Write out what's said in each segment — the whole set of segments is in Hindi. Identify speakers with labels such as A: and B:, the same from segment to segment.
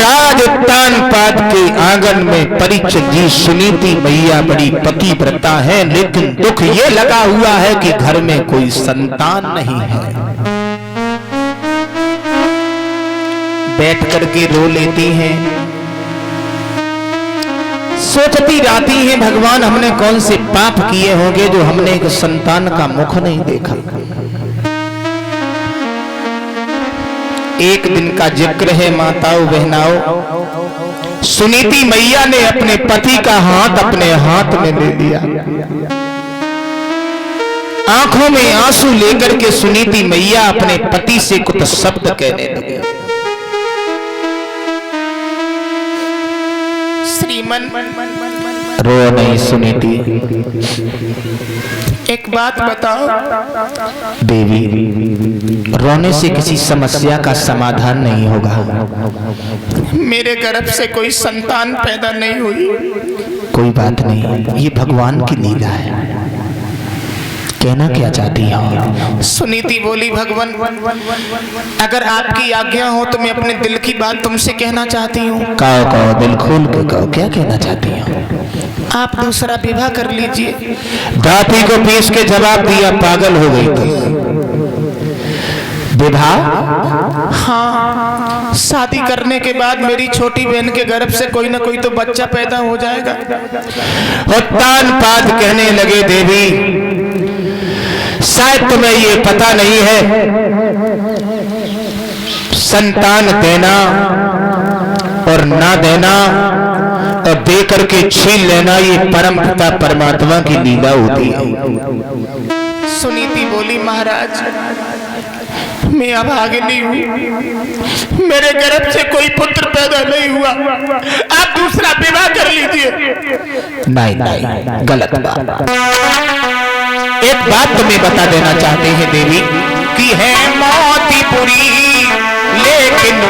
A: महाराज उत्तानपाद के आंगन में परिचित जी सुनीति मैया बड़ी पतिव्रता है, लेकिन दुख ये लगा हुआ है कि घर में कोई संतान नहीं है। बैठ करके रो लेती हैं, सोचती रहती हैं भगवान हमने कौन से पाप किए होंगे जो हमने एक संतान का मुख नहीं देखा। एक दिन का जिक्र है माताओं बहनाओं, सुनीति मैया ने अपने पति का हाथ अपने हाथ में ले लिया। आंखों में आंसू लेकर के सुनीति मैया अपने पति से कुछ शब्द कहने लगे। श्रीमन रो नहीं सुनीति, एक बात बताओ। देवी, रोने से किसी समस्या का समाधान नहीं होगा। मेरे गर्भ से कोई संतान पैदा नहीं हुई। कोई बात नहीं, ये भगवान की लीला है। कहना क्या चाहती हो? सुनीति बोली भगवान अगर आपकी आज्ञा हो तो मैं अपने दिल की बात तुमसे कहना चाहती हूँ। कहो कहो, दिल खोल के कहो, क्या कहना चाहती हो? आप दूसरा विवाह कर लीजिए। दाती को पीस के जवाब दिया, पागल हो गई तुम। विवाह? हाँ, शादी करने के बाद मेरी छोटी बहन के गर्भ से कोई ना कोई तो बच्चा पैदा हो जाएगा। उत्तानपाद कहने लगे देवी शायद तुम्हें ये पता नहीं है, संतान देना और ना देना और दे करके छीन लेना ये परम पिता परमात्मा की लीला होती है। सुनीति बोली महाराज मैं अभागिनी हूँ, मेरे गर्भ से कोई पुत्र पैदा नहीं हुआ, आप दूसरा विवाह कर लीजिए। नहीं नहीं, गलत बात। एक बात तुम्हें बता देना चाहते हैं देवी कि है मौत बुरी लेकिन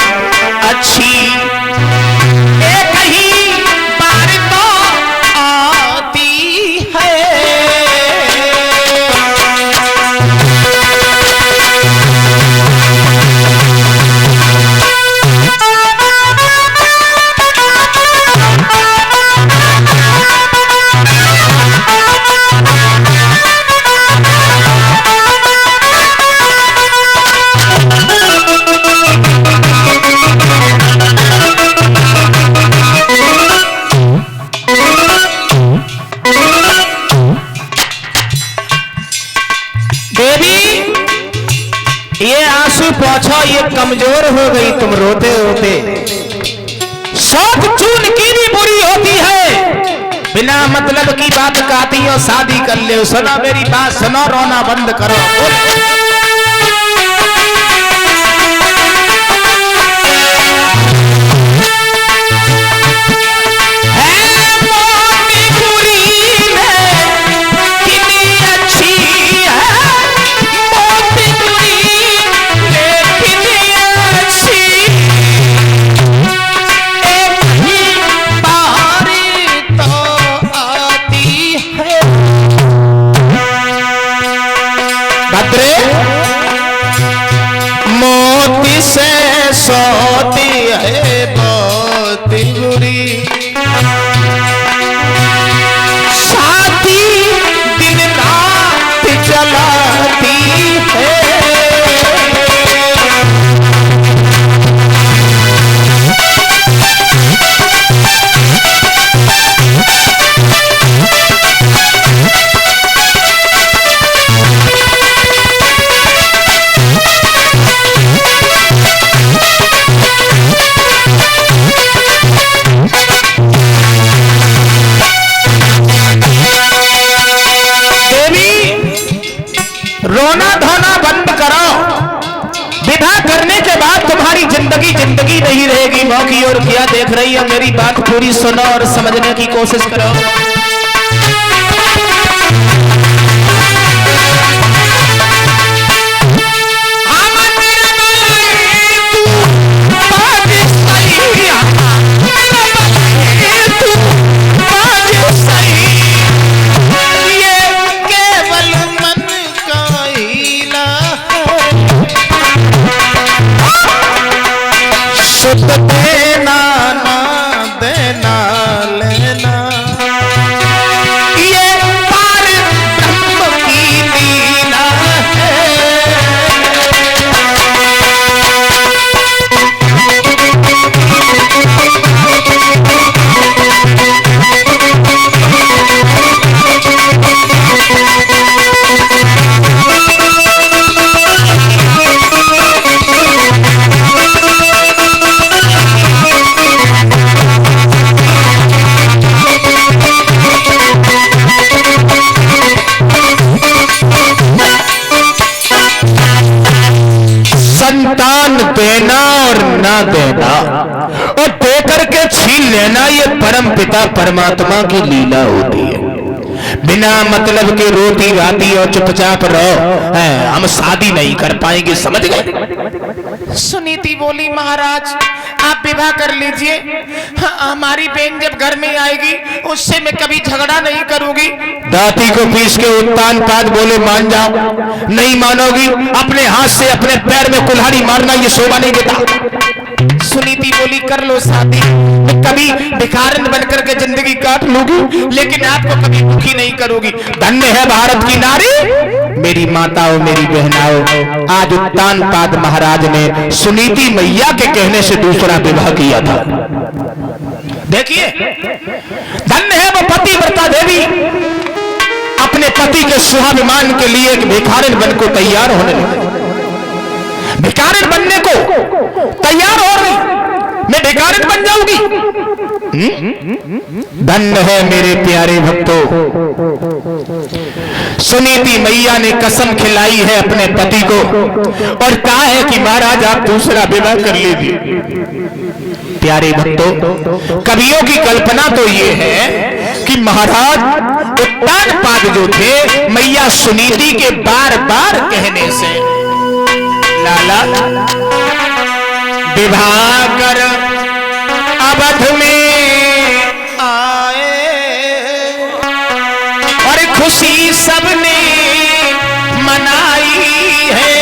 A: अच्छी, एक ही बार तो आती है। पहुंचो, ये कमजोर हो गई तुम रोते रोते। शौक चून की भी बुरी होती है, बिना मतलब की बात कहती हो शादी कर ले। सुनो मेरी बात सुनो, रोना बंद करो। मोती से सोती है बहुत बुरी, साथी दिन रात जलाती है। रोना धोना बंद करो। विवाह करने के बाद तुम्हारी जिंदगी जिंदगी नहीं रहेगी। मौकी और क्या देख रही है, मेरी बात पूरी सुनो और समझने की कोशिश करो। देना छीन लेना ये परम पिता परमात्मा की लीला होती है। बिना मतलब के रोती राती और चुपचाप रहो, हम शादी नहीं कर पाएंगे, समझ गए?
B: सुनीति बोली महाराज आप विवाह कर लीजिए, हमारी बहन जब घर में आएगी उससे मैं कभी झगड़ा नहीं करूंगी।
A: दाती को पीस के उत्तान पाद बोले मान जाओ, नहीं मानोगी अपने हाथ से अपने पैर में कुल्हाड़ी मारना ये शोभा नहीं देता।
B: सुनीति बोली कर लो शादी, मैं कभी भिखारन बनकर के जिंदगी काट लूंगी लेकिन आपको कभी दुखी नहीं करूंगी।
A: धन्य है भारत की नारी, मेरी माताओं मेरी बहनाओं, आज उत्तान पाद महाराज ने सुनीति मैया के कहने से दूसरा विवाह किया था।
B: देखिए
A: धन्य है वो पतिव्रता देवी, अपने पति के स्वाभिमान के लिए एक भिखारिन बन को तैयार होने लगी। भिखारिन बनने को तैयार हो रही, मैं भिखारिन बन जाऊंगी। धन्य है मेरे प्यारे भक्तों, सुनीति मैया ने कसम खिलाई है अपने पति को और कहा है कि महाराज आप दूसरा विवाह कर लीजिए। प्यारे भक्तों, कवियों की कल्पना तो ये है कि महाराज उत्तान पाद जो थे मैया सुनीति के बार बार कहने से लाला विवाह कर अवध में आए और खुशी सबने मनाई है।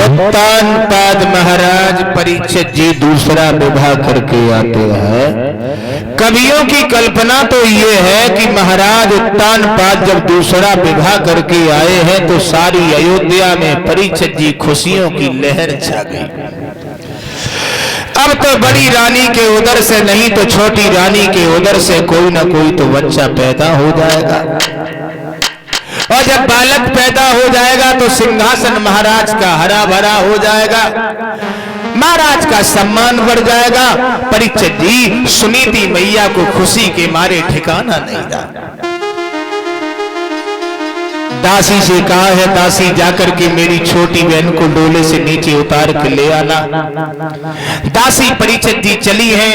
A: उत्तान पाद महाराज परीक्षित जी दूसरा विवाह करके आते हैं। कवियों की कल्पना तो ये है कि महाराज उत्तान पाद जब दूसरा विवाह करके आए हैं तो सारी अयोध्या में परीक्षित जी खुशियों की लहर छा गई। अब तो बड़ी रानी के उदर से नहीं तो छोटी रानी के उदर से कोई ना कोई तो बच्चा पैदा हो जाएगा और जब बालक पैदा हो जाएगा तो सिंहासन महाराज का हरा भरा हो जाएगा, महाराज का सम्मान बढ़ जाएगा। परीक्षित जी सुनीति मैया को खुशी के मारे ठिकाना नहीं था। दासी से कहा है, दासी जाकर के मेरी छोटी बहन को डोले से नीचे उतार के ले आना। दासी परीक्षित जी चली है,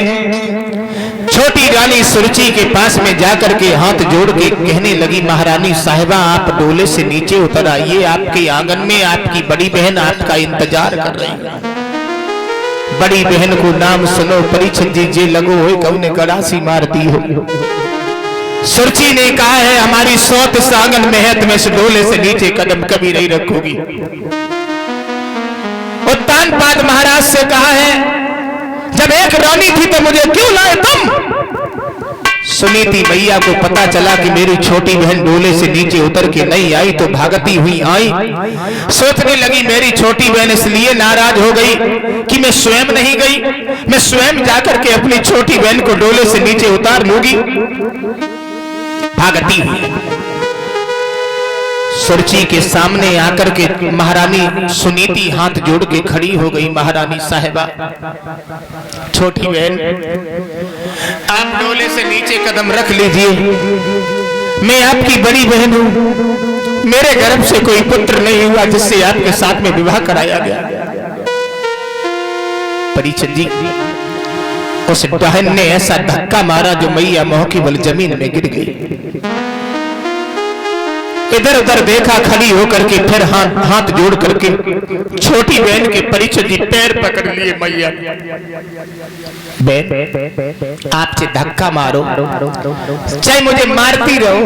A: छोटी रानी सुरुचि के पास में जाकर के हाथ जोड़ के कहने लगी, महारानी साहिबा आप डोले से नीचे उतर आइए, आपके आंगन में आपकी बड़ी बहन आपका इंतजार कर रही है। बड़ी बहन को नाम सुनो, परीक्षित जी जे लगो हो कब ने गड़ासी मार दी हो। सुरुचि ने कहा है, हमारी सौत इस आंगन में है, तुम्हें इस डोले से नीचे कदम कभी नहीं रखूंगी। उत्तानपाद महाराज से कहा है, जब एक रानी थी तो मुझे क्यों लाए तुम? सुनीति मैया को पता चला कि मेरी छोटी बहन डोले से नीचे उतर के नहीं आई, तो भागती हुई आई। सोचने लगी मेरी छोटी बहन इसलिए नाराज हो गई कि मैं स्वयं नहीं गई, मैं स्वयं जाकर के अपनी छोटी बहन को डोले से नीचे उतार लूंगी। भागती हुई सुरुचि के सामने आकर के महारानी सुनीति हाथ जोड़ के खड़ी हो गई। महारानी साहिबा, छोटी बहन आप डोले से नीचे कदम रख लीजिए, मैं आपकी बड़ी बहन हूं, मेरे गर्भ से कोई पुत्र नहीं हुआ जिससे आपके साथ में विवाह कराया गया। परीक्षित जी, उस बहन ने ऐसा धक्का मारा जो मैया मोह की बल जमीन में गिर गई। इधर उधर देखा, खड़ी होकर के फिर हाथ जोड़ करके छोटी बहन के परीक्षित जी पैर पकड़ लिए। मैया बहन आपसे धक्का मारो, चाहे मुझे मारती रहो,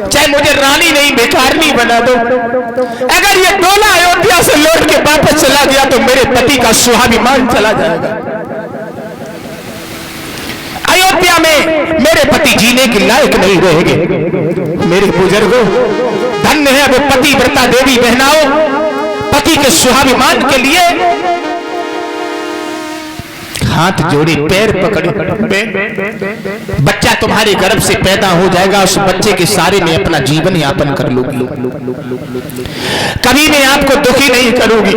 A: चाहे मुझे रानी नहीं भिखारनी बना दो, अगर ये डोला अयोध्या से लौट के वापस चला गया तो मेरे पति का स्वाभिमान चला जाएगा। अयोध्या में मेरे पति जीने के लायक नहीं रहेंगे। मेरे बुजुर्गों, धन्य है वो पतिव्रता देवी बहनाओं, पति के स्वाभिमान के लिए हाथ जोड़े पैर पकड़े। बच्चा तुम्हारे गर्भ से पैदा हो जाएगा, उस बच्चे के सारे में अपना जीवन यापन कर लूंगी, कभी मैं आपको दुखी नहीं करूंगी।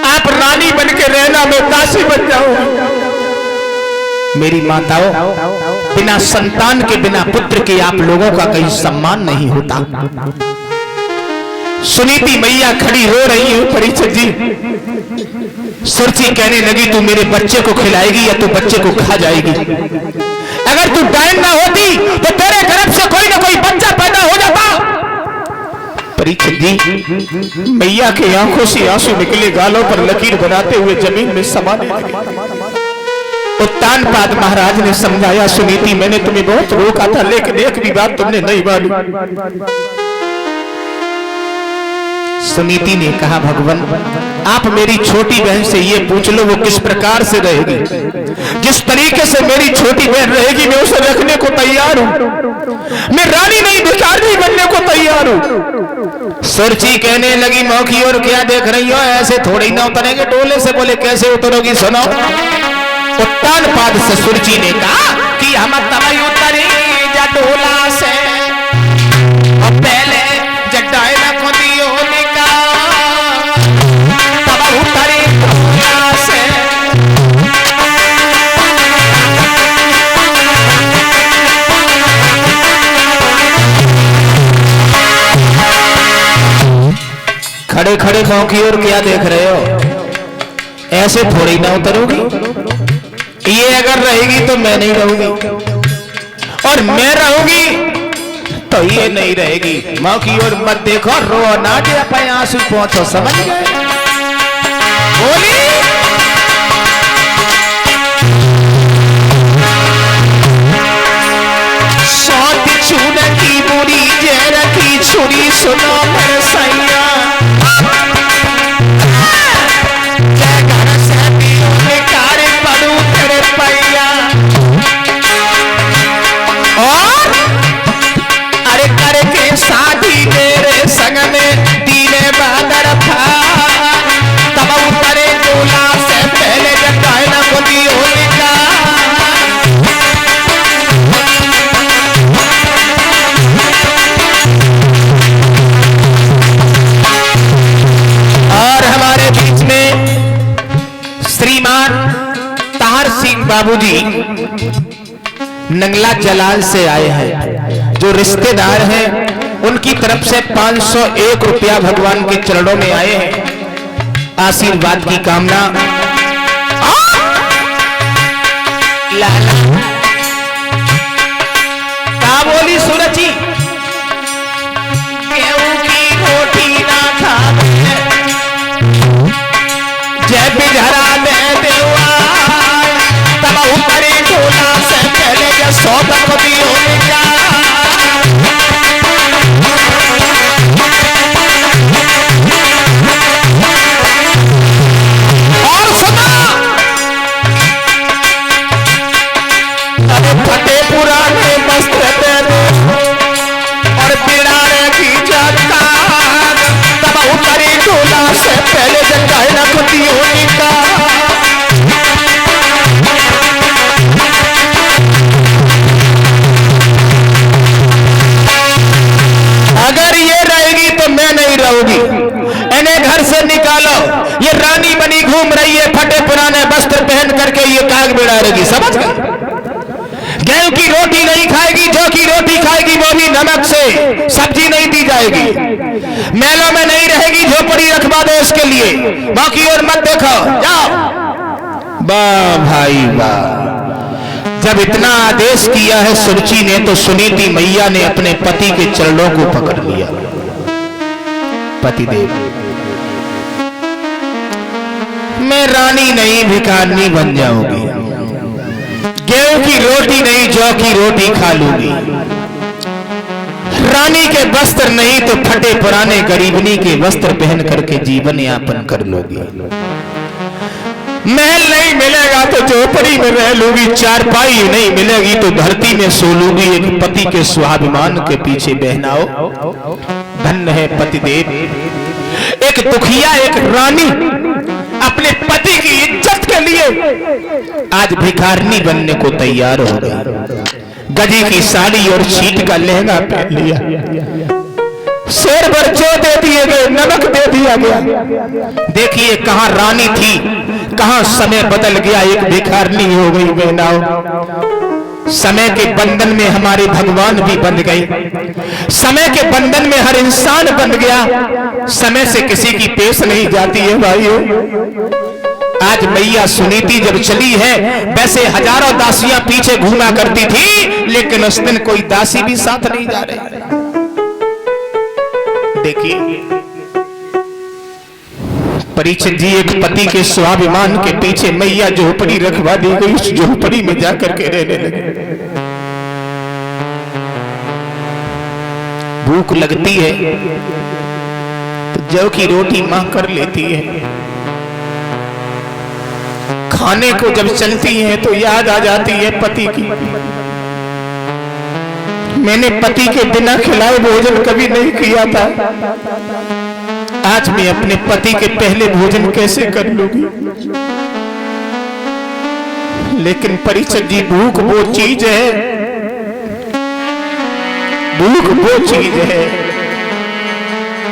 A: आप रानी बन के रहना, मैं दासी बन जाऊंगी। मेरी माताओं, बिना संतान के, बिना पुत्र के आप लोगों का कहीं सम्मान नहीं होता। सुनीति मैया खड़ी हो रही है। परीक्षित जी, सुरुचि कहने लगी, तू मेरे बच्चे को खिलाएगी या तू बच्चे को खा जाएगी? अगर तू डायन ना होती तो तेरे गर्भ से कोई ना कोई बच्चा पैदा हो जाता। परीक्षित जी, मैया के आंखों से आंसू निकले, गालों पर लकीर बनाते हुए जमीन में समाने लगे। उत्तानपाद महाराज ने समझाया, सुनीति मैंने तुम्हें बहुत रोका था, लेकिन एक भी बात तुमने नहीं मानी। सुनीति ने कहा, भगवान आप मेरी छोटी बहन से ये पूछ लो वो किस प्रकार से रहेगी। जिस तरीके से मेरी छोटी बहन रहेगी मैं उसे रखने को तैयार हूं, मैं रानी नहीं भिखारी बनने को तैयार हूं। सुरुचि कहने लगी, मौकी और क्या देख रही हो, ऐसे थोड़ी ना उतरेंगे डोले से। बोले कैसे उतरोगी, सुनो। उत्तानपाद से सुरुचि ने कहा कि हम तभी उतरे जा डोला से, और पहले जटाए न खुदियो निकाल, तब उतरे डोला से। खड़े खड़े मौकी और क्या देख रहे हो, ऐसे थोड़ी ना उतरोगी। ये अगर रहेगी तो मैं नहीं रहूंगी, और मैं रहूंगी तो ये नहीं रहेगी। माँ की ओर मत देखो, रो ना दे, अपने आंसू पहुंचो, समझ गए? बोली सौत छून की बुरी जहर की छुरी, सुनो पर सैया और अरे करके शादी मेरे संग में दीने बादर था, तब उतरे डोला से पहले जटाए न खुदी होलिका। और हमारे बीच में श्रीमान तार सिंह बाबूजी नंगला जलाल से आए हैं, जो रिश्तेदार हैं उनकी तरफ से 501 रुपया भगवान के चरणों में आए हैं आशीर्वाद की कामना। लाला क्या बोली सूरजी?
B: गेहूं की रोटी ना खावे
A: जय बिजहरा दे देवा
B: तब ऊपरी टोला से पहले जो सौदा को दियो क्या
A: और सुना
B: अरे फटे पुराने वस्त्र पहने और पिराने की जाता तब ऊपरी टोला से पहले जगह न खुदी होने का
A: अगर ये रहेगी तो मैं नहीं रहूंगी। इन्हें घर से निकालो। ये रानी बनी घूम रही है फटे पुराने वस्त्र पहन करके, ये काग बिड़ा रहेगी। समझ गए? गेहूं की रोटी नहीं खाएगी, जो की रोटी खाएगी वो भी नमक से, सब्जी नहीं दी जाएगी। मेलों में नहीं रहेगी, झोपड़ी रखवा दो इसके लिए, बाकी और मत देखो, जाओ। वाह भाई वाह, जब इतना आदेश किया है सुरुचि ने तो सुनीति मैया ने अपने पति के चरणों को पकड़ लिया। पतिदेव, मैं रानी नहीं भिखारनी बन जाऊंगी, गेहूं की रोटी नहीं जौ की रोटी खा लूंगी, रानी के वस्त्र नहीं तो फटे पुराने गरीबनी के वस्त्र पहन करके जीवन यापन कर लोगी। महल नहीं मिलेगा तो झोपड़ी में रह लूंगी, चारपाई नहीं मिलेगी तो धरती में सो लूंगी। एक पति के स्वाभिमान के पीछे बहनाओ, धन्य है पतिदेव। एक दुखिया, एक रानी अपने पति की इज्जत के लिए आज भिखारनी बनने को तैयार हो गई। गजी की साड़ी और छीट का लहंगा पहन लिया, शेर भर जो दे दिए गए, नमक दे दिया गया। देखिए कहां रानी थी, कहां समय बदल गया, एक भिखारनी हो गई बहनाओ। समय के बंधन में हमारे भगवान भी बंध गए, समय के बंधन में हर इंसान बंध गया। समय से किसी की पेश नहीं जाती है भाइयों। आज मैया सुनीति जब चली है, वैसे हजारों दासियां पीछे घूमा करती थी, लेकिन उस दिन कोई दासी भी साथ नहीं जा रही। देखिए परीक्षित जी, एक पति के स्वाभिमान के पीछे मैया झोपड़ी रखवा दी गई, उस झोपड़ी में जाकर के रहने लगे। भूख लगती है तो जौ की रोटी मां कर लेती है, खाने को जब चलती है तो याद आ जाती है पति की। मैंने पति के बिना खिलाए भोजन कभी नहीं किया था, आज मैं अपने पति के पहले भोजन कैसे कर लूंगी। लेकिन परीक्षित जी, भूख वो चीज है, भूख वो चीज है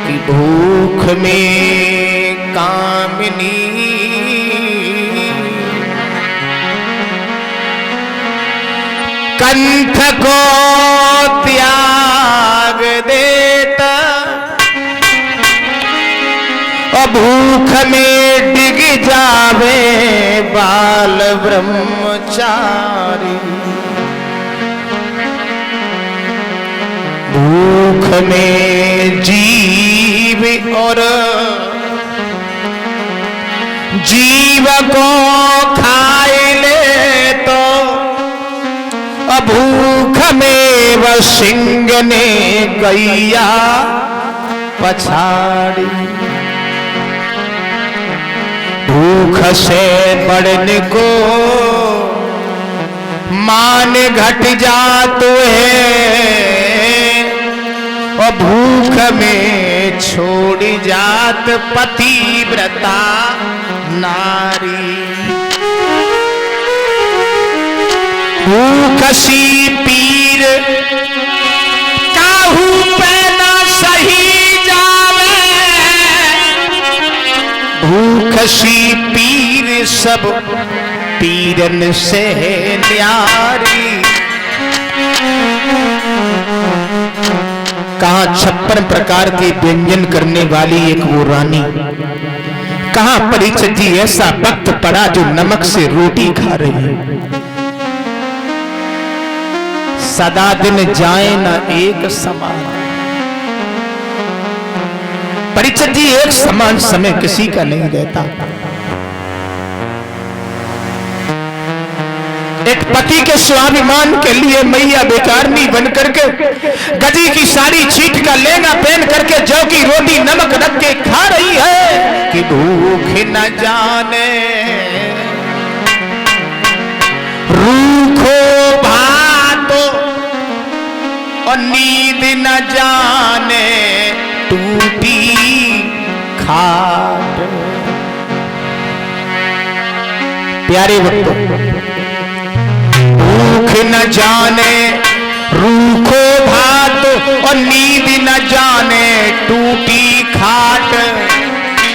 A: कि भूख में कामिनी कंठ को त्याग देता, और भूख में डिग जावे बाल ब्रह्मचारी। भूख में जीव और जीव को खाए ले तो, भूख में वह सिंह ने गैया पछाड़ी। भूख से बढ़ने को मान घट जातो है, और भूख में छोड़ जात पतिव्रता नारी। भूख सी पीर काहू पे ना सही जावे, भूख सी पीर सब पीरन से न्यारी। कहां 56 प्रकार के व्यंजन करने वाली एक वो रानी, कहां परीक्षित जी ऐसा वक्त पड़ा जो नमक से रोटी खा रही है। सदा दिन जाए ना एक समान, परीक्षित जी एक समान समय किसी का नहीं रहता। एक पति के स्वाभिमान के लिए मैया बेकारनी बनकर के गजी की साड़ी छीट का लहंगा पहन करके जौ की रोटी नमक रख के खा रही है कि भूख न जाने रूखो भातो और नींद न जाने टूटी खाट। प्यारे भक्तों, भूख न जाने रूखो भात और नींद न जाने टूटी खाट,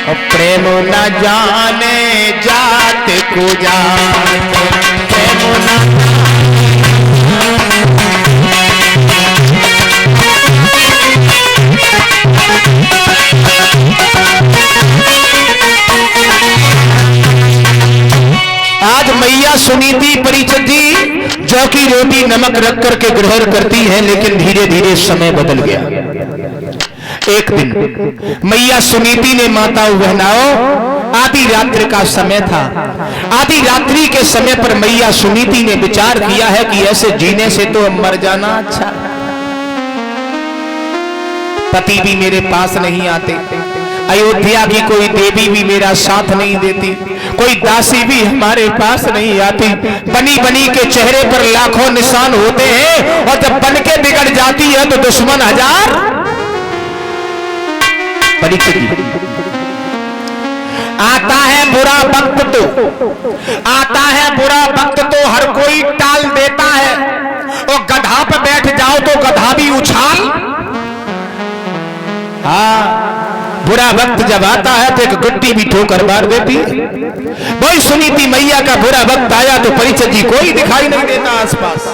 A: और प्रेम न जाने जात को जात, प्रेम न आज मैया सुनीति परीक्षित जी जौ की रोटी नमक रख करके ग्रहण करती हैं, लेकिन धीरे धीरे समय बदल गया। एक दिन मैया सुनीति ने माता बहनाओं, आधी रात्रि का समय था। आधी रात्रि के समय पर मैया सुनीति ने विचार किया है कि ऐसे जीने से तो मर जाना अच्छा, पति भी मेरे पास नहीं आते, अयोध्या की कोई देवी भी मेरा साथ नहीं देती, कोई दासी भी हमारे पास नहीं आती, बनी बनी के चेहरे पर लाखों निशान होते हैं, और जब बन के बिगड़ जाती है तो दुश्मन हजार। परीक्षित आता है बुरा वक्त तो आता है बुरा वक्त तो हर कोई टाल देता है, और गधा पे बैठ जाओ तो गधा भी उछाल। हाँ, बुरा वक्त जब आता है तो एक गुट्टी भी ठोकर मार देती है। वही सुनीति मैया का बुरा वक्त आया तो परीक्षित जी कोई दिखाई नहीं देता आसपास।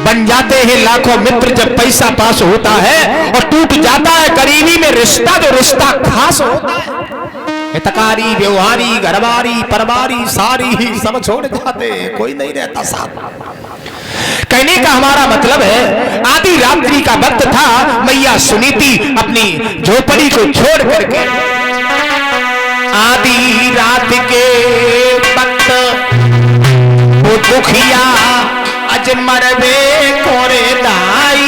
A: बन जाते हैं लाखों मित्र जब पैसा पास होता है, और टूट जाता है करीबी में रिश्ता जो रिश्ता खास होता है। हितकारी व्यवहारी घरवारी परवारी सारी ही सब छोड़ जाते, कोई नहीं रहता साथ। कहने का हमारा मतलब है आधी रात्रि का वक्त था, मैया सुनीति अपनी झोपड़ी को छोड़ करके आधी रात के वक्त वो दुखिया अजमरवे कोरे दाई,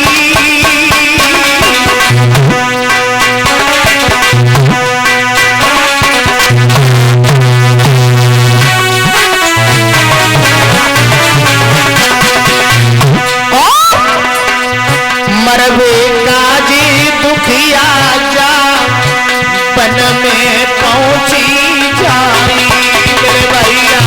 A: मरवे काजी दुखिया जा बन में पहुंची जाई मेरे भैया।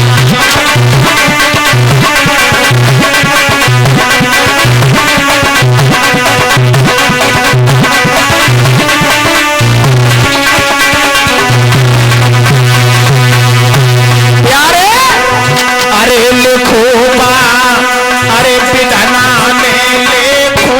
A: प्यारे अरे लिखो बा अरे पिधना ने लिखो,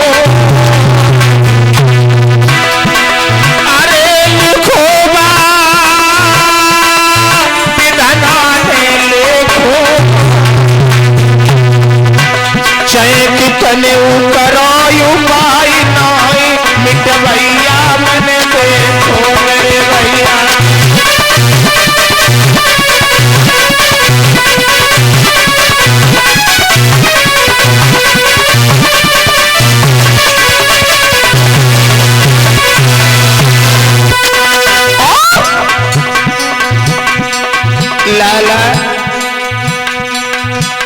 A: तने करायु पाई नाई मिटवैया मन देखो मेरे भैया। लाला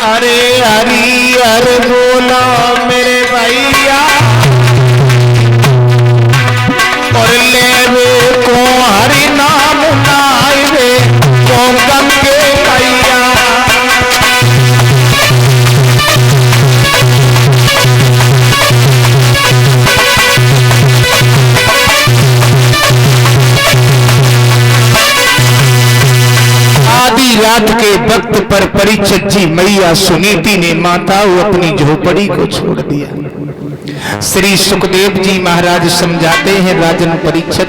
A: अरे हरी हर बोला मेरे भैया, और ले वे को हरि नाम नाई वे को गम के भैया। आधी रात के वक्त पर परीक्षित जी मैया सुनीति ने माता वो अपनी झोपड़ी को छोड़ दिया। श्री सुखदेव जी महाराज समझाते हैं राजन परीक्षित,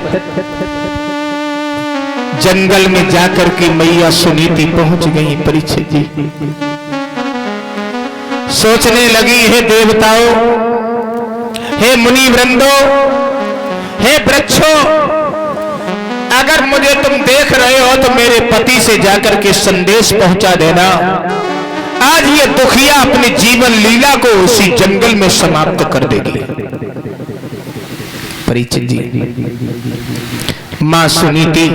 A: जंगल में जाकर के मैया सुनीति पहुंच गई। परीक्षित जी सोचने लगी, हे देवताओं, हे मुनि वृंदो, हे वृक्षों, अगर मुझे तुम देख रहे हो तो मेरे पति से जाकर के संदेश पहुंचा देना, आज ये दुखिया अपने जीवन लीला को उसी जंगल में समाप्त कर देगी। परीक्षित जी, मां सुनीति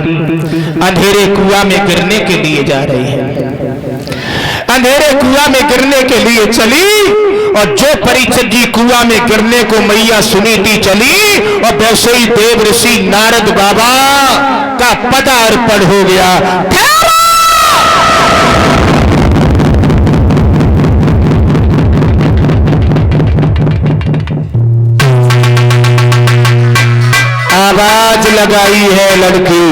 A: अंधेरे कुआं में गिरने के लिए जा रही है। अंधेरे कुआं में गिरने के लिए चली, और जो परीक्षित जी कुआं में गिरने को मैया सुनीति चली, और वैसे ही देव ऋषि नारद बाबा का पदार्पण हो गया। आवाज लगाई है लड़की,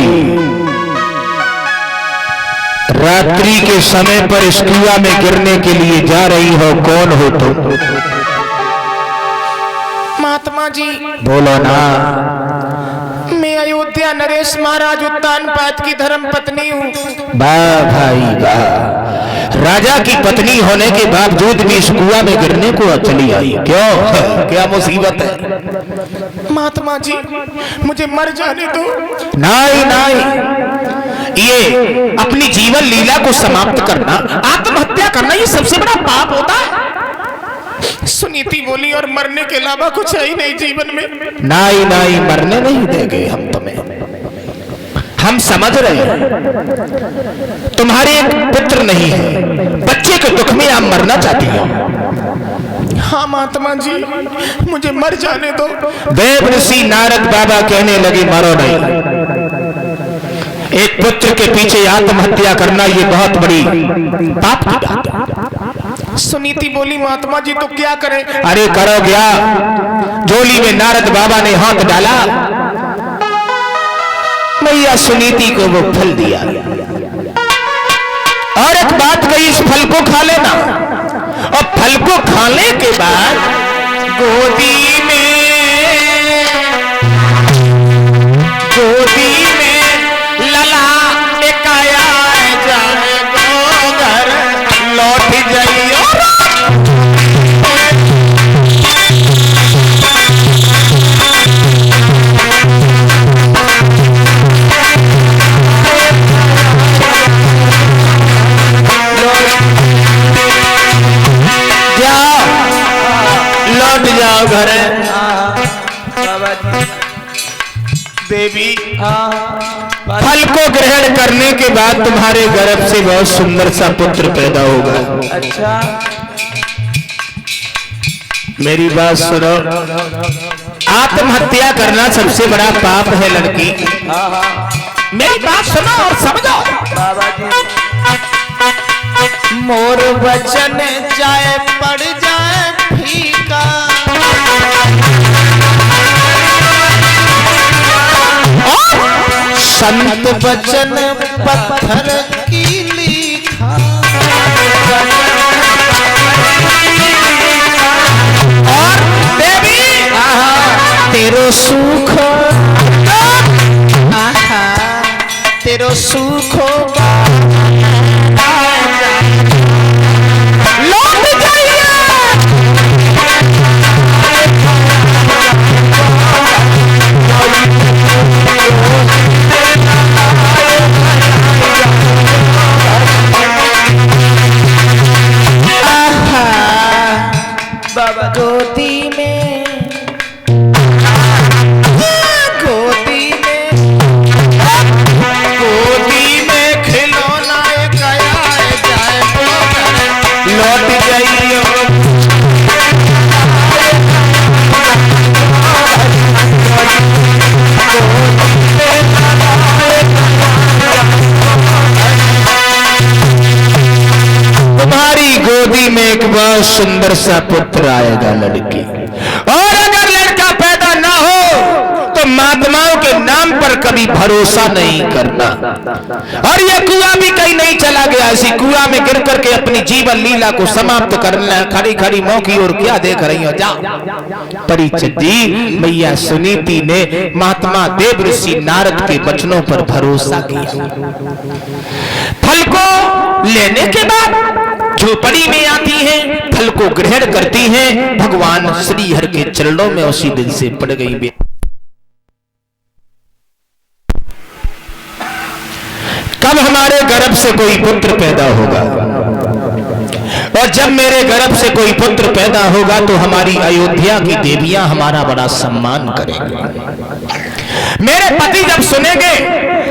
A: रात्रि के समय पर इस कुआं में गिरने के लिए जा रही हो, कौन हो तुम?
B: महात्मा जी
A: बोलो ना।
B: मैं अयोध्या नरेश महाराज उत्तानपाद की धर्म पत्नी हूँ।
A: वाह भाई वाह, राजा की पत्नी होने के बावजूद भी इस कुआं में गिरने को चली आई, क्यों? क्या मुसीबत है?
B: महात्मा जी मुझे मर जाने दो।
A: नहीं नहीं, ये अपनी जीवन लीला को समाप्त करना, आत्महत्या करना, ये सबसे बड़ा पाप होता है।
B: सुनीति बोली, और मरने के अलावा कुछ है ही नहीं जीवन में।
A: नहीं नहीं, मरने नहीं देंगे हम तुम्हें, हम समझ रहे हैं तुम्हारे एक पुत्र नहीं है, बच्चे के दुख में आप मरना चाहती हो।
B: हाँ महात्मा जी मुझे मर जाने दो।
A: देव ऋषि नारद बाबा कहने लगे, मरो नहीं, एक पुत्र के पीछे आत्महत्या करना ये बहुत बड़ी पाप की बात है।
B: सुनीति बोली, महात्मा जी तो क्या करें?
A: अरे करो क्या? झोली में नारद बाबा ने हाथ डाला, मैया सुनीति को वो फल दिया, और एक बात कही, इस फल को खा लेना, और फल को खाने के बाद गोदी में लला एकाया जाए गोगर लौट जाइयो। लौट जाओ घर। देवी फल को ग्रहण करने के बाद तुम्हारे गर्भ से बहुत सुंदर सा पुत्र पैदा होगा।
C: अच्छा
A: मेरी बात सुनो, आत्महत्या करना सबसे बड़ा पाप है लड़की। मेरी बात सुनो और समझो।
C: बाबा जी
B: मोर वचन चाहे पड़ जाए फीका, संत वचन पत्थर की लिखा, और देवी तेरो सुख तेरो सुख लौट जाइए।
C: बाबा
B: गोदी में खिलौना गया जाए लौट जाइयो। तुम्हारी गोदी में एक बहुत सुंदर सा पुत्र आएगा लड़की, और अगर लड़का पैदा ना हो तो मात
A: महात्माओं के नाम पर कभी भरोसा नहीं करना। और ये कुआं भी कहीं नहीं चला गया, इसी कुआं में गिर करके अपनी जीवन लीला को समाप्त करना। खड़ी खड़ी मौत की ओर क्या देख रही हो, जाओ। परीक्षित जी, मैया सुनीति ने महात्मा देव ऋषि नारद के वचनों पर भरोसा किया। फल को लेने के बाद झोपड़ी में आती हैं, फल को ग्रहण करती हैं, भगवान श्री हरि के चरणों में उसी दिन से पड़ गई। कब हमारे गर्भ से कोई पुत्र पैदा होगा, और जब मेरे गर्भ से कोई पुत्र पैदा होगा तो हमारी अयोध्या की देवियां हमारा बड़ा सम्मान करेंगी। मेरे पति जब सुनेंगे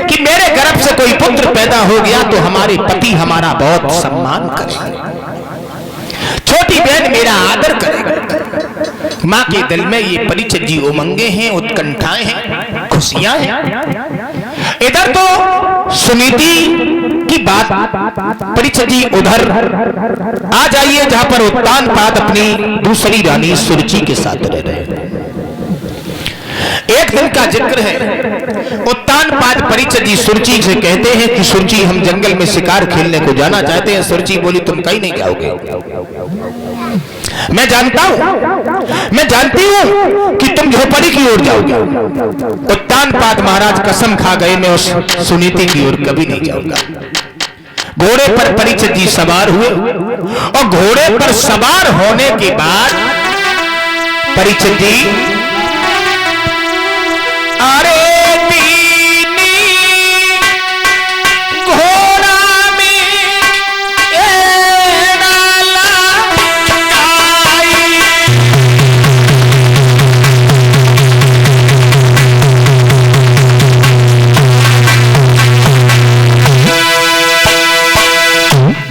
A: कि मेरे गर्भ से कोई पुत्र पैदा हो गया तो हमारे पति हमारा बहुत सम्मान करेंगे। छोटी बहन मेरा आदर करेगी। मां के दिल में ये परीक्षित जी उमंगे हैं, उत्कंठाएं हैं, खुशियां हैं। इधर तो सुनीति की बात, परीक्षित जी उधर आ जाइए जहां पर उत्तानपाद अपनी दूसरी रानी सुरुचि के साथ रह रहे हैं। एक दिन का जिक्र है, उत्तानपाद परीक्षित जी सुरुचि से कहते हैं कि सुरुचि, हम जंगल में शिकार खेलने को जाना चाहते हैं। सुरुचि बोली, तुम कहीं नहीं जाओगे। मैं जानता हूं, मैं जानती हूं कि तुम झोपड़ी की ओर जाओगे। उत्तानपाद महाराज कसम खा गए, मैं उस सुनीति की ओर कभी नहीं जाऊंगा। घोड़े पर परीक्षित जी सवार हुए, और घोड़े पर सवार होने के बाद परीक्षित जी, अरे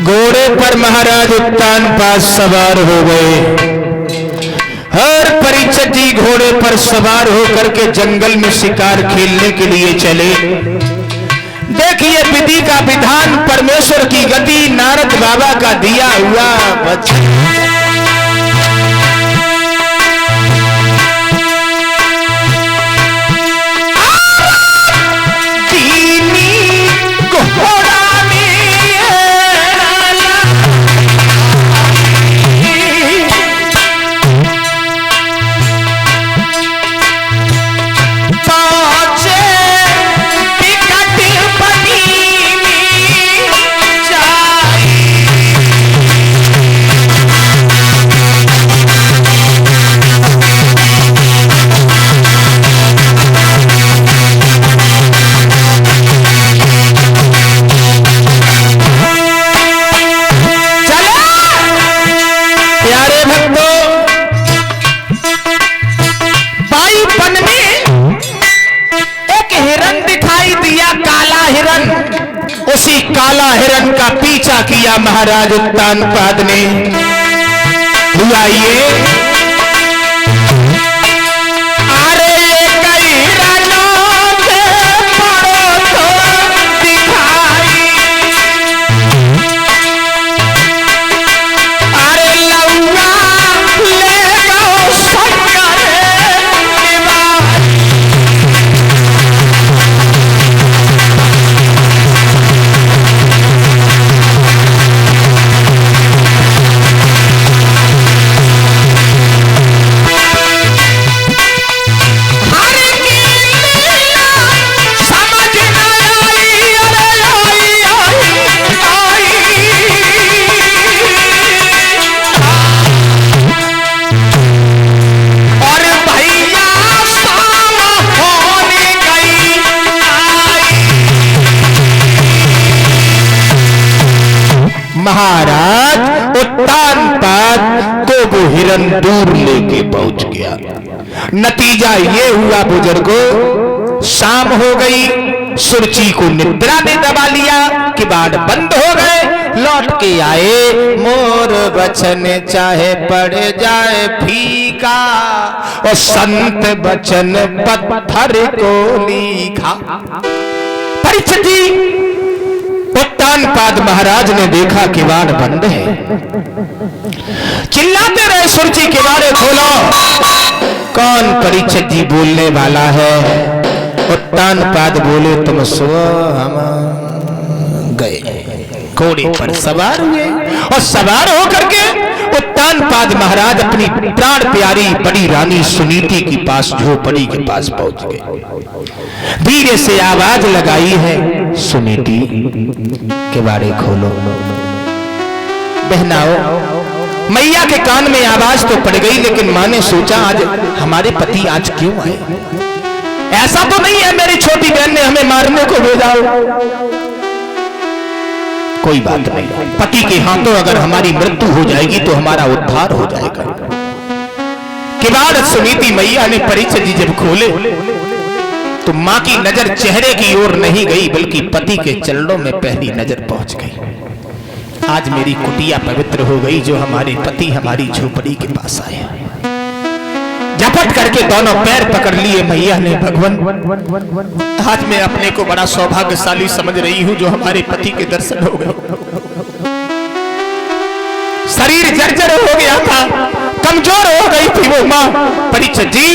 A: घोड़े पर महाराज उत्तानपाद सवार हो गए। हर परीक्षित जी घोड़े पर सवार होकर के जंगल में शिकार खेलने के लिए चले। देखिए विधि का विधान, परमेश्वर की गति, नारद बाबा का दिया हुआ वचन। उसी काला हिरण का पीछा किया महाराज उत्तानपाद ने। हुआ ये, अरे कई हिरणों के पड़ो तो दिखाई, अरे लौआ ले गो शंकर निवाई। महाराज उत्तानपाद को वो हिरण दूर लेके पहुंच गया। नतीजा ये हुआ बुजुर्गों, शाम हो गई, सुरुचि को निद्रा ने दबा लिया, किवाड़ बंद हो गए। लौट के आए, मोर वचन चाहे पड़ जाए फीका, और संत वचन पत्थर को लिखा। परीक्षित जी उत्तानपाद महाराज ने देखा किवाड़ बंद है। चिल्लाते रहे सुरजी किवाड़े खोलो। कौन परीक्षित जी बोलने वाला है? उत्तानपाद बोले तुम सो हम गए। घोड़े पर सवार हुए और सवार होकर के उत्तानपाद महाराज अपनी प्राण प्यारी बड़ी रानी सुनीति के पास झोपड़ी के पास पहुंच गए। धीरे से आवाज लगाई है, सुनीति किवाड़े खोलो। बहनाओ, मैया के कान में आवाज तो पड़ गई, लेकिन मां ने सोचा आज हमारे पति आज क्यों आए? ऐसा तो नहीं है मेरी छोटी बहन ने हमें मारने को भेजा हो। कोई बात नहीं, पति के हाथों अगर हमारी मृत्यु हो जाएगी तो हमारा उद्धार हो जाएगा। किवाड़ सुनीति मैया ने परीक्षित जी जब खोले तो मां की नजर चेहरे की ओर नहीं गई, बल्कि पति के चरणों में पहली नजर पहुंच गई। आज मेरी कुटिया पवित्र हो गई, जो हमारे पति हमारी झोपड़ी के पास आए। झपट करके दोनों पैर पकड़ लिए मैया ने। भगवान, आज मैं अपने को बड़ा सौभाग्यशाली समझ रही हूं जो हमारे पति के दर्शन हो गए। शरीर जर्जर हो गया था, कमजोर हो गई थी वो मां। परीक्षित जी,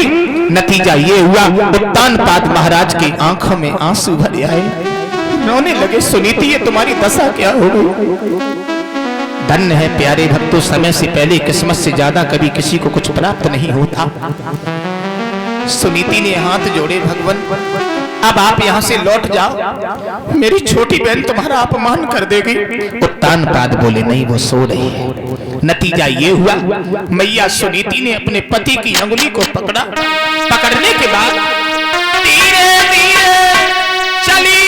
A: नतीजा ये हुआ उत्तानपाद महाराज की आंखों में आंसू भर आए। रोने लगे, सुनीति ये तुम्हारी दशा क्या हो गई? धन्य है प्यारे भक्तों, समय से पहले किस्मत से ज्यादा कभी किसी को कुछ प्राप्त नहीं होता। सुनीति ने हाथ जोड़े, भगवान अब आप यहाँ से लौट जाओ, मेरी छोटी बहन तुम्हारा अपमान कर देगी। उत्तानपाद बोले नहीं, वो सो रही है। नतीजा ये हुआ, मैया सुनीति ने अपने पति की अंगुली को पकड़ा। पकड़ने के बाद धीरे धीरे चली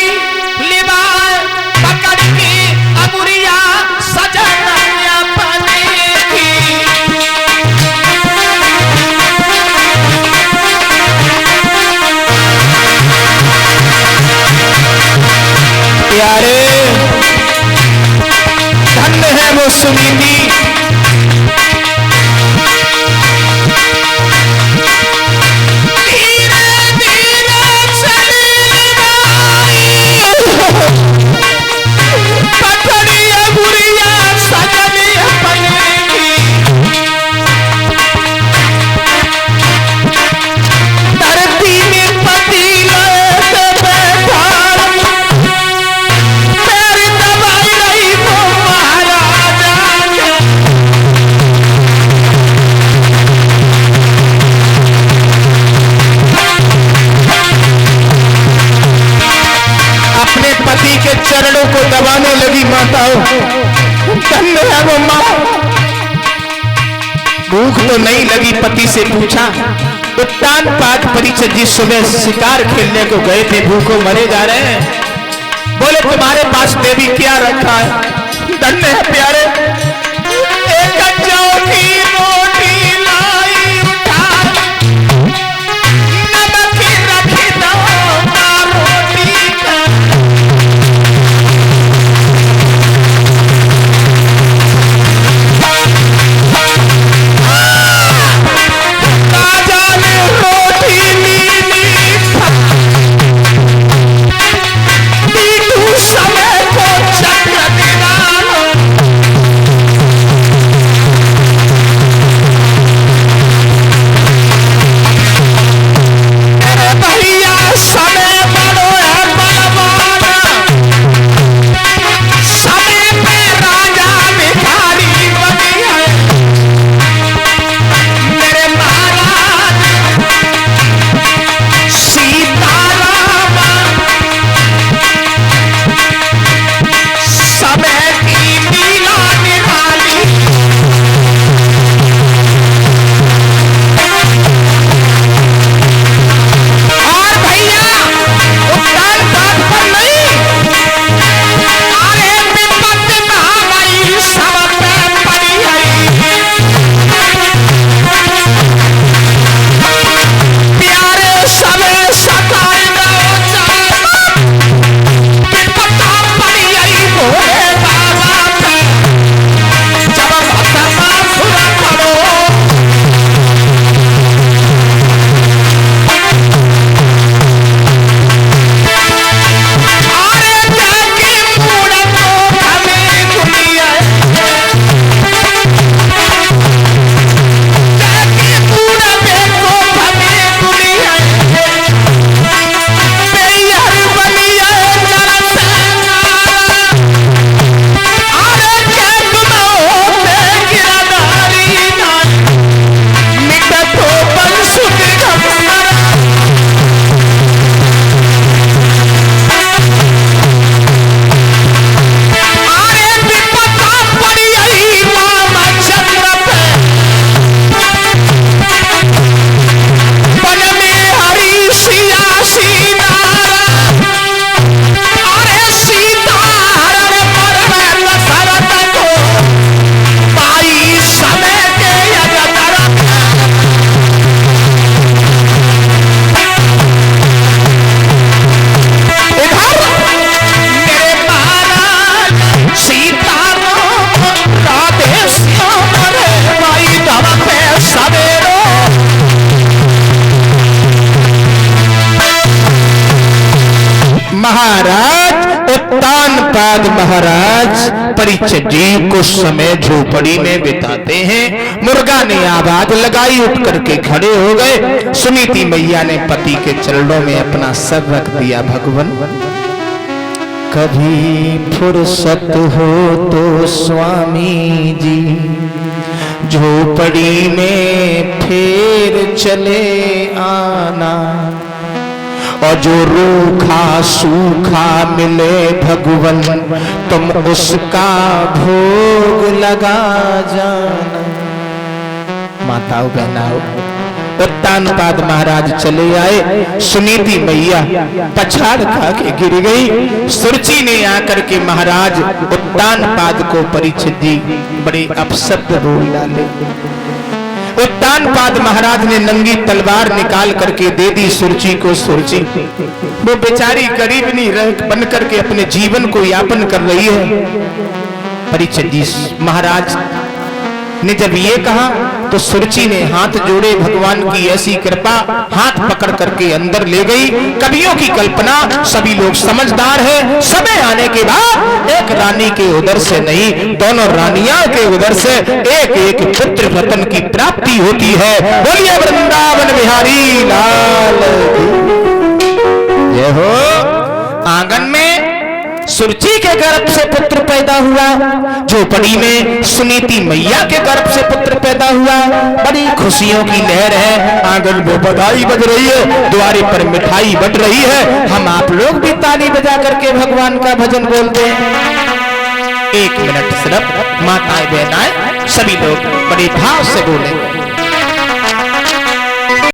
A: लिबाए पकड़ के अमुरिया सजन प्यारे। धन्य है वो सुनीति, धीरे धीरे चली पकड़ी अगुरिया सजनी अपने की। धरती में पति लेते बैठा पति के चरणों को दबाने लगी। माताओं, धन्य है वो मां। भूख तो नहीं लगी, पति से पूछा। उत्तानपाद परीक्षित जी सुबह शिकार खेलने को गए थे, भूखों मरे जा रहे हैं। बोले तुम्हारे पास देवी क्या रखा है? धन्य है प्यारे, एक चौकी रोटी लाई उठा, नमक रखी दो रोटी का। समय को चक्र दिला महाराज उत्तानपाद महाराज परीक्षित जी कुछ समय झोपड़ी में बिताते हैं। मुर्गा ने आवाज लगाई, उठ करके खड़े हो गए। सुनीति मैया ने पति के चरणों में अपना सर रख दिया। भगवान कभी फुर्सत हो तो स्वामी जी झोपड़ी में फिर चले आना, और जो रूखा सूखा मिले भगवन तुम उसका भोग लगा जाना। माताओं बहनाओं, उत्तानपाद महाराज चले आए। सुनीति मैया पछाड़ खा के गिर गई। सुरची ने आकर के महाराज उत्तानपाद को परीक्षित जी बड़े अपशब्द बोल डाले। उत्तानपाद महाराज ने नंगी तलवार निकाल करके दे दी सुरची को। सुरची वो बेचारी गरीबनी बन करके अपने जीवन को यापन कर रही है। परीक्षित जी महाराज ने जब ये कहा तो सुरची ने हाथ जोड़े। भगवान की ऐसी कृपा, हाथ पकड़ करके अंदर ले गई। कवियों की कल्पना, सभी लोग समझदार हैं। समय आने के बाद एक रानी के उदर से नहीं, दोनों रानियां के उदर से एक एक पुत्र रतन की प्राप्ति होती है। बोलिए वृंदावन बिहारी लाल जय हो। आंगन में सुरची के गर्भ से पुत्र पैदा हुआ, झोपड़ी में सुनीति मैया के गर्भ से पुत्र पैदा हुआ। बड़ी खुशियों की लहर है। आंगन में बधाई बज रही है, द्वारे पर मिठाई बट रही है। हम आप लोग भी ताली बजा करके भगवान का भजन बोलते हैं। 1 मिनट सिर्फ माताएं बहनाएं सभी लोग बड़े भाव से बोले।